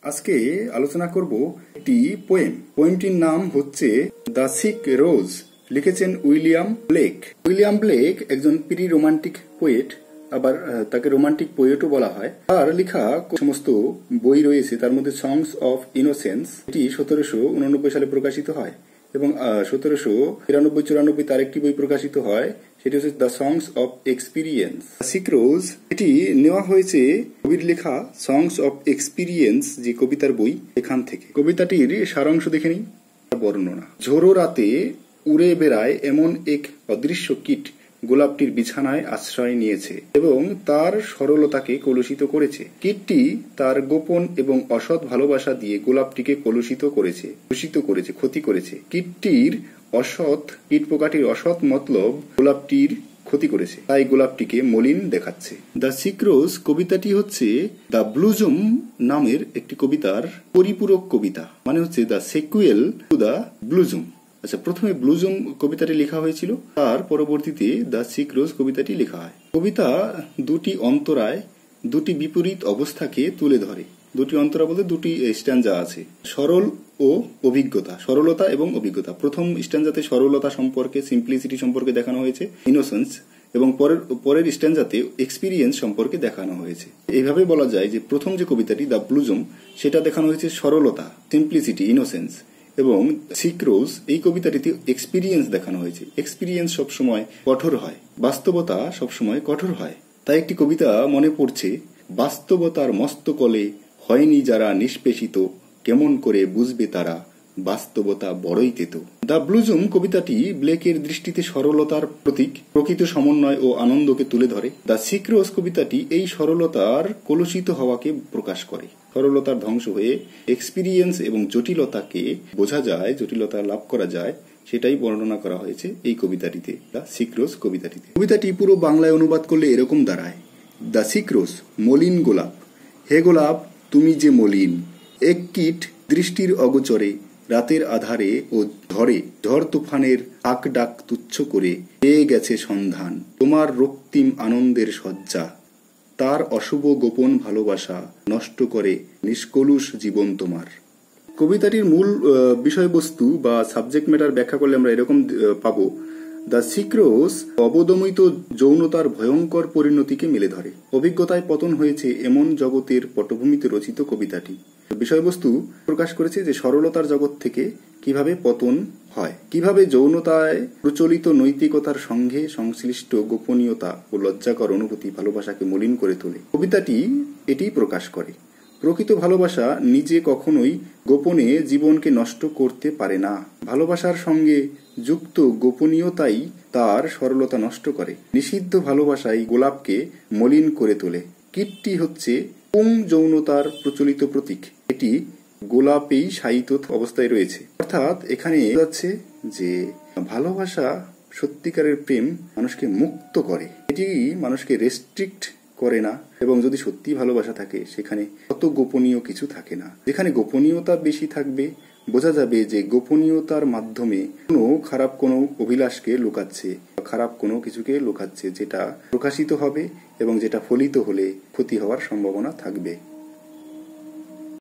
আজকে আলোচনা করব একটি পোয়েমটির নাম হচ্ছে দ্য সিক রোজ। লিখেছেন উইলিয়াম ব্লেক। উইলিয়াম ব্লেক একজন প্রি রোমান্টিক পোয়েট, আবার তাকে রোমান্টিক পোয়েটও বলা হয়। তার লেখা সমস্ত বই রয়েছে, তার মধ্যে সংস অফ ইনোসেন্স, এটি 1789 সালে প্রকাশিত হয় এবং 1793-94 তার একটি বই প্রকাশিত হয়, সেটি হচ্ছে the songs of experience. Sick rose এটি নেওয়া হয়েছে কবির লেখা সংস অফ এক্সপিরিয়েন্স যে কবিতার বই, এখান থেকে। কবিতাটির সারাংশ দেখে নিই। বর্ণনা: ঝোড়ো রাতে উড়ে বেড়ায় এমন এক অদৃশ্য কীট গোলাপটির বিছানায় আশ্রয় নিয়েছে এবং তার সরলতাকে কলুষিত করেছে। কীটটি তার গোপন এবং অসৎ ভালোবাসা দিয়ে গোলাপটিকে কলুষিত করেছে, ক্ষতি করেছে। কীট পোকাটির অসৎ মতলব গোলাপটির ক্ষতি করেছে, তাই গোলাপটিকে মলিন দেখাচ্ছে। দ্য সিক রোজ কবিতাটি হচ্ছে দ্য ব্লুজুম নামের একটি কবিতার পরিপূরক কবিতা, মানে হচ্ছে দ্য সেকুয়েল টু দ্য ব্লুজুম। আচ্ছা, প্রথমে ব্লুজুম কবিতাটি লেখা হয়েছিল, তার পরবর্তীতে দ্য সিক রোজ কবিতাটি লেখা হয়। কবিতা দুটি অন্তরায়, দুটি বিপরীত অবস্থাকে তুলে ধরে। দুটি অন্তরা বলতে দুটি স্ট্যাঞ্জা আছে, সরলতা এবং অভিজ্ঞতা। প্রথম স্ট্যাঞ্জাতে সরলতা সম্পর্কে, সিম্পলিসিটি সম্পর্কে দেখানো হয়েছে, ইনোসেন্স, এবং পরের স্ট্যাঞ্জাতে এক্সপিরিয়েন্স সম্পর্কে দেখানো হয়েছে। এইভাবে বলা যায় যে প্রথম যে কবিতাটি দ্য ব্লুজুম, সেটা দেখানো হয়েছে সরলতা, সিম্পলিসিটি, ইনোসেন্স, এবং সিক রোজ এই কবিতাটিতে এক্সপিরিয়েন্স দেখানো হয়েছে। এক্সপিরিয়েন্স সবসময় কঠোর হয়, বাস্তবতা সবসময় কঠোর হয়। তাই একটি কবিতা মনে পড়ছে: বাস্তবতার মস্তকলে হয়নি যারা নিষ্পেষিত, কেমন করে বুঝবে তারা বাস্তবতা বড়ই তেতো। দ্য ব্লুজুম কবিতাটি ব্লেকের দৃষ্টিতে সরলতার প্রতীক, প্রকৃত সমন্বয় ও আনন্দকে তুলে ধরে। দ্য সিক রোজ কবিতাটি এই সরলতার কলুষিত হওয়াকে প্রকাশ করে। সরলতার ধ্বংস হয়ে এক্সপিরিয়েন্স এবং জটিলতাকে বোঝা যায়, জটিলতা লাভ করা যায়, সেটাই বর্ণনা করা হয়েছে এই কবিতাটিতে, দ্য সিক রোজ কবিতাটিতে। কবিতাটি পুরো বাংলায় অনুবাদ করলে এরকম দাঁড়ায়: দ্য সিক রোজ, মলিন গোলাপ, হে গোলাপ তুমি যে মলিন, এক কীট দৃষ্টির অগোচরে রাতের আধারে ও ঝড় তুফানের হাক ডাক তুচ্ছ করে পেয়ে গেছে সন্ধান তোমার রক্তিম আনন্দের শয্যা, তার অশুভ গোপন ভালোবাসা নষ্ট করে নিষ্কলুষ জীবন তোমার। কবিতাটির মূল বিষয়বস্তু বা সাবজেক্ট ম্যাটার ব্যাখ্যা করলে আমরা এরকম পাবো: দ্য সিক রোজ অবদমিত যৌনতার ভয়ঙ্কর পরিণতিকে মেলে ধরে। অভিজ্ঞতায় পতন হয়েছে এমন জগতের পটভূমিতে রচিত কবিতাটি। বিষয়বস্তু প্রকাশ করেছে যে সরলতার জগৎ থেকে কিভাবে পতন হয়, কিভাবে যৌনতায় প্রচলিত নৈতিকতার সঙ্গে সংশ্লিষ্ট গোপনীয়তা ও লজ্জাকর অনুভূতি ভালোবাসাকে মলিন করে তোলে। কবিতাটি এটি প্রকাশ করে। প্রকৃত ভালোবাসা নিজে কখনোই গোপনে জীবনকে নষ্ট করতে পারে না। ভালোবাসার সঙ্গে যুক্ত গোপনীয়তাই তার সরলতা নষ্ট করে। নিষিদ্ধ ভালোবাসাই গোলাপকে মলিন করে তোলে। কীটটি হচ্ছে পুং যৌনতার প্রচলিত প্রতীক, এটি গোলাপেই শায়িত অবস্থায় রয়েছে। অর্থাৎ এখানে যাচ্ছে যে ভালোবাসা, সত্যিকারের প্রেম মানুষকে মুক্ত করে, এটি মানুষকে রেস্ট্রিক্ট করে না, এবং যদি সত্যি ভালোবাসা থাকে সেখানে কত গোপনীয় কিছু থাকে না। যেখানে গোপনীয়তা বেশি থাকবে, বোঝা যাবে যে গোপনীয়তার মাধ্যমে খারাপ কোনো অভিলাষকে লুকাচ্ছে, খারাপ কোনো কিছুকে লুকাচ্ছে, যেটা প্রকাশিত হবে এবং যেটা ফলিত হলে ক্ষতি হওয়ার সম্ভাবনা থাকবে।